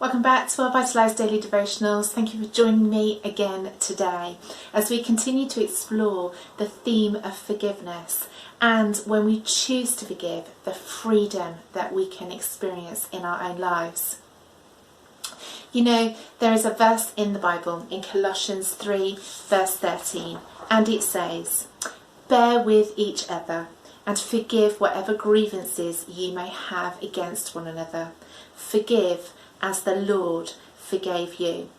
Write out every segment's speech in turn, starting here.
Welcome back to our Vitalised Daily Devotionals. Thank you for joining me again today as we continue to explore the theme of forgiveness and when we choose to forgive, the freedom that we can experience in our own lives. You know, there is a verse in the Bible in Colossians 3 verse 13, and it says, "Bear with each other and forgive whatever grievances you may have against one another. Forgive as the Lord forgave you."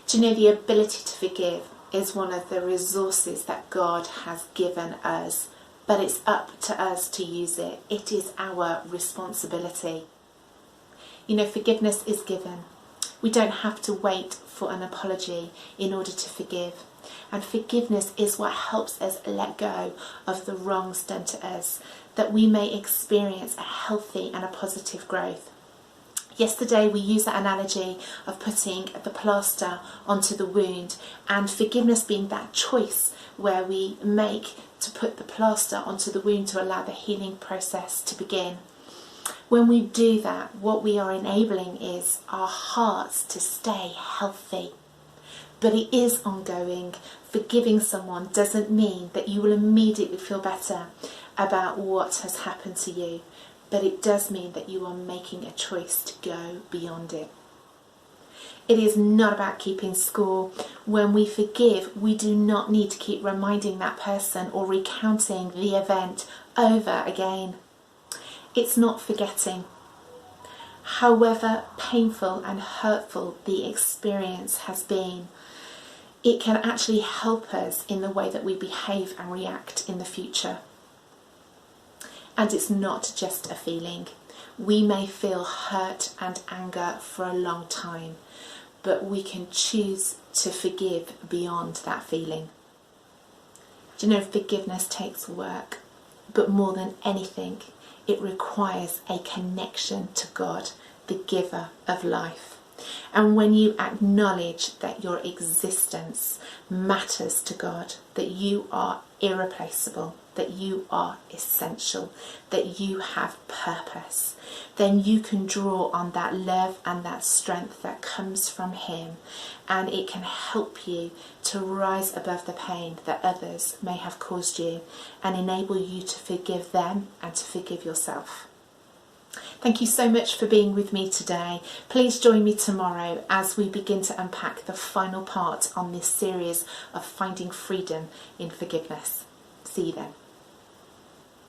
Do you know, the ability to forgive is one of the resources that God has given us, but it's up to us to use it. It is our responsibility. You know, forgiveness is given. We don't have to wait for an apology in order to forgive. And forgiveness is what helps us let go of the wrongs done to us, that we may experience a healthy and a positive growth. Yesterday we used that analogy of putting the plaster onto the wound, and forgiveness being that choice where we make to put the plaster onto the wound to allow the healing process to begin. When we do that, what we are enabling is our hearts to stay healthy. But it is ongoing. Forgiving someone doesn't mean that you will immediately feel better about what has happened to you. But it does mean that you are making a choice to go beyond it. It is not about keeping score. When we forgive, we do not need to keep reminding that person or recounting the event over again. It's not forgetting. However painful and hurtful the experience has been, it can actually help us in the way that we behave and react in the future. And it's not just a feeling. We may feel hurt and anger for a long time, but we can choose to forgive beyond that feeling. Do you know, forgiveness takes work, but more than anything, it requires a connection to God, the giver of life. And when you acknowledge that your existence matters to God, that you are irreplaceable, that you are essential, that you have purpose, then you can draw on that love and that strength that comes from Him, and it can help you to rise above the pain that others may have caused you and enable you to forgive them and to forgive yourself. Thank you so much for being with me today. Please join me tomorrow as we begin to unpack the final part on this series of finding freedom in forgiveness. See you then.